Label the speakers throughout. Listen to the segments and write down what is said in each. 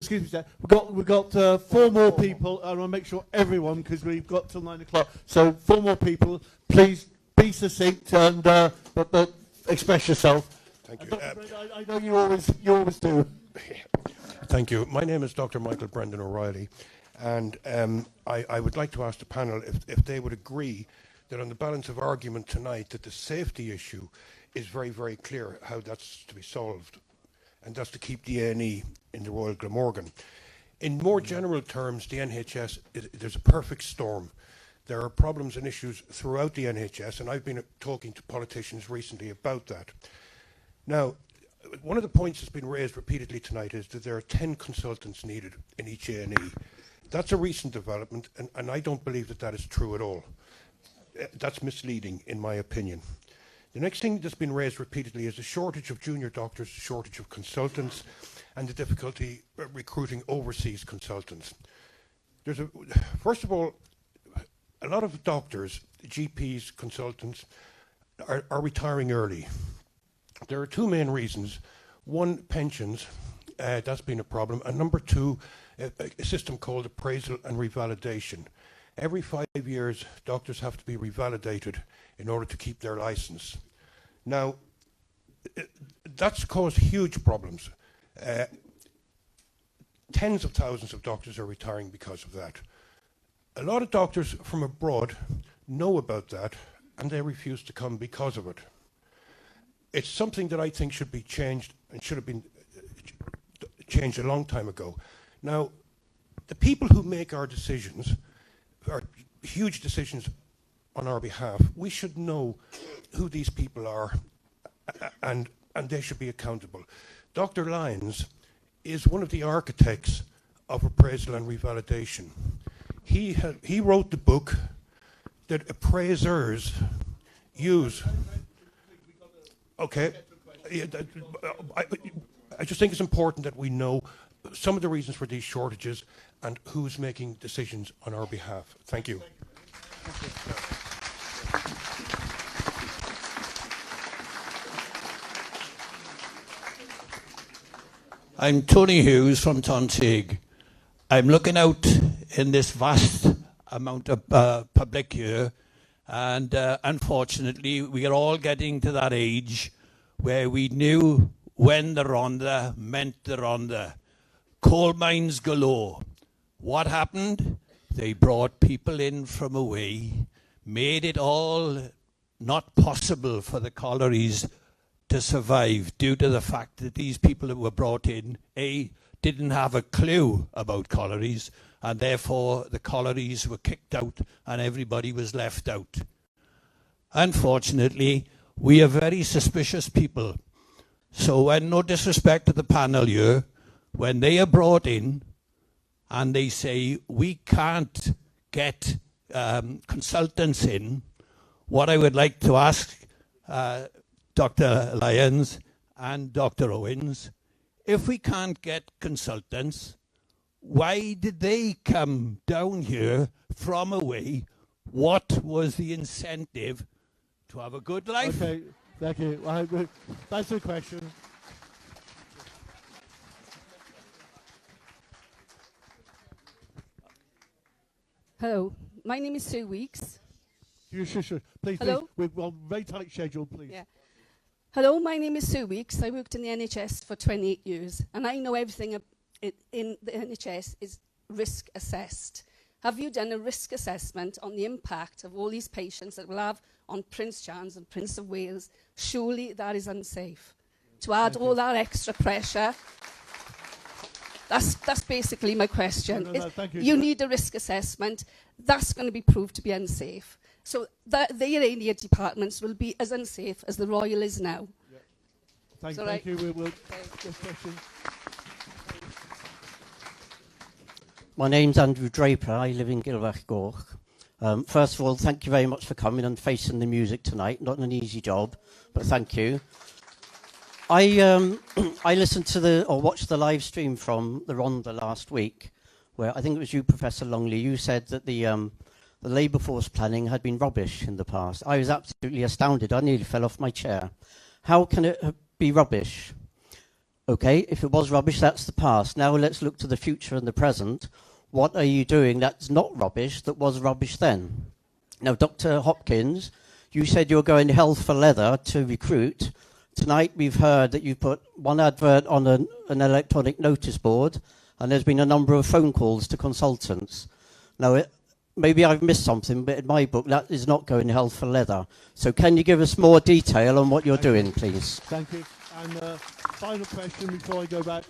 Speaker 1: excuse me, sir. We've got 4 more people. I want to make sure everyone, because we've got till 9 o'clock. So 4 more people. Please be succinct and but express yourself.
Speaker 2: Thank you.
Speaker 1: Dr. Brendan, I know you always do.
Speaker 2: Thank you. My name is Dr. Michael Brendan O'Reilly, and I would like to ask the panel if they would agree that on the balance of argument tonight that the safety issue is very, very clear how that's to be solved, and that's to keep the A&E in the Royal Glamorgan. In more general terms, the NHS, there's a perfect storm. There are problems and issues throughout the NHS, and I've been talking to politicians recently about that. Now, one of the points that's been raised repeatedly tonight is that there are 10 consultants needed in each A&E. That's a recent development, and I don't believe that that is true at all. That's misleading, in my opinion. The next thing that's been raised repeatedly is the shortage of junior doctors, the shortage of consultants, and the difficulty recruiting overseas consultants. First of all, a lot of doctors, GPs, consultants, are retiring early. There are 2 main reasons. One, pensions, that's been a problem, and number 2, a system called appraisal and revalidation. Every 5 years, doctors have to be revalidated in order to keep their license. Now, that's caused huge problems. Tens of thousands of doctors are retiring because of that. A lot of doctors from abroad know about that, and they refuse to come because of it. It's something that I think should be changed, and should have been changed a long time ago. Now, the people who make our decisions, our huge decisions on our behalf, we should know who these people are, and they should be accountable. Dr. Lyons is one of the architects of appraisal and revalidation. He wrote the book that appraisers use. Okay. I just think it's important that we know some of the reasons for these shortages and who's making decisions on our behalf. Thank you.
Speaker 3: I'm Tony Hughes from Tontig. I'm looking out in this vast amount of public here, and unfortunately we are all getting to that age where we knew when the Rhondda meant the Rhondda. Coal mines galore. What happened? They brought people in from away, made it all not possible for the collieries to survive due to the fact that these people that were brought in, A, didn't have a clue about collieries, and therefore the collieries were kicked out and everybody was left out. Unfortunately, we are very suspicious people. So when, no disrespect to the panel here, when they are brought in and they say we can't get consultants in, what I would like to ask Dr. Lyons and Dr. Owens, if we can't get consultants, why did they come down here from away? What was the incentive to have a good life?
Speaker 1: Okay, thank you. That's the question.
Speaker 4: Hello, my name is Sue Weeks.
Speaker 1: Sure. Please,
Speaker 4: Hello?
Speaker 1: we're on a very tight schedule, please.
Speaker 4: Yeah. Hello, my name is Sue Weeks. I worked in the NHS for 28 years, and I know everything in the NHS is risk assessed. Have you done a risk assessment on the impact of all these patients that we'll have on Prince Charles and Prince of Wales? Surely that is unsafe. To add all that extra pressure, that's basically my question.
Speaker 1: No, thank you.
Speaker 4: You need a risk assessment. That's going to be proved to be unsafe. So their A&E departments will be as unsafe as the Royal is now.
Speaker 1: Yeah. Thank
Speaker 4: Right.
Speaker 1: you. We'll question.
Speaker 5: My name's Andrew Draper. I live in Gilbert Gorch. First of all, thank you very much for coming and facing the music tonight. Not an easy job, but thank you. I listened to watched the live stream from the Rhondda last week, where I think it was you, Professor Longley. You said that the labour force planning had been rubbish in the past. I was absolutely astounded. I nearly fell off my chair. How can it be rubbish? Okay, if it was rubbish, that's the past. Now let's look to the future and the present. What are you doing that's not rubbish, that was rubbish then? Now, Dr. Hopkins, you said you're going hell for leather to recruit. Tonight we've heard that you've put one advert on an electronic notice board, and there's been a number of phone calls to consultants. Now, maybe I've missed something, but in my book, that is not going hell for leather. So can you give us more detail on what you're doing, please?
Speaker 1: Thank you. And final question before I go back.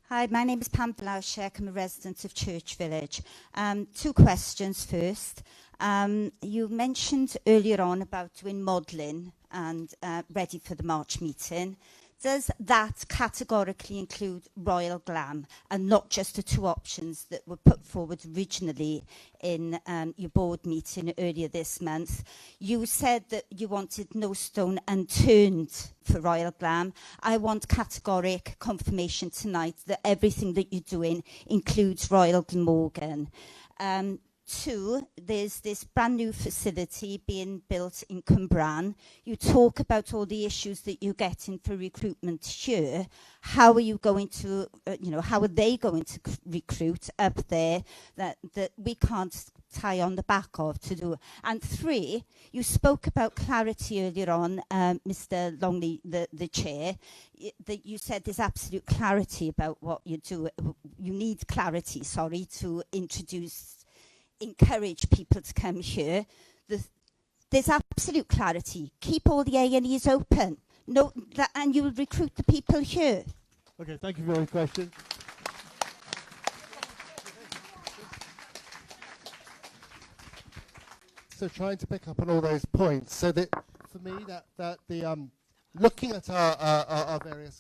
Speaker 6: Hi, my name is Pam Flower Shake. I'm a resident of Church Village. 2 questions first. You mentioned earlier on about doing modelling and ready for the March meeting. Does that categorically include Royal Glam and not just the 2 options that were put forward originally in your board meeting earlier this month? You said that you wanted no stone unturned for Royal Glam. I want categoric confirmation tonight that everything that you're doing includes Royal Glamorgan. 2, there's this brand new facility being built in Cwmbran. You talk about all the issues that you're getting for recruitment here. How are you going to, how are they going to recruit up there that we can't tie on the back of to do? And 3, you spoke about clarity earlier on, Mr. Longley, the chair, that you said there's absolute clarity about what you do. You need clarity, sorry, to encourage people to come here. There's absolute clarity. Keep all the A&Es open. No, and you'll recruit the people here.
Speaker 1: Okay, thank you for your question.
Speaker 7: So trying to pick up on all those points, so that for me that the looking at our various